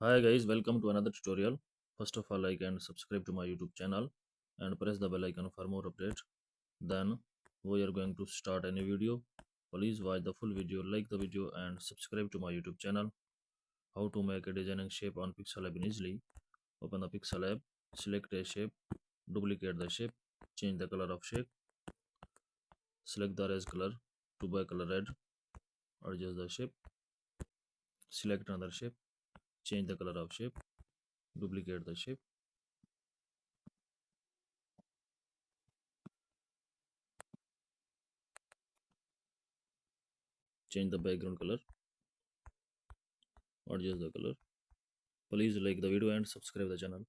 Hi guys, welcome to another tutorial. First of all, like and subscribe to my YouTube channel and press the bell icon for more updates. Then we are going to start a new video. Please watch the full video, like the video and subscribe to my YouTube channel. How to make a designing shape on Pixel Lab easily. Open the Pixel Lab, select a shape, duplicate the shape, change the color of shape, select the erase color to by color red, adjust the shape, select another shape, change the color of shape, duplicate the shape, change the background color, adjust the color. Please like the video and subscribe the channel.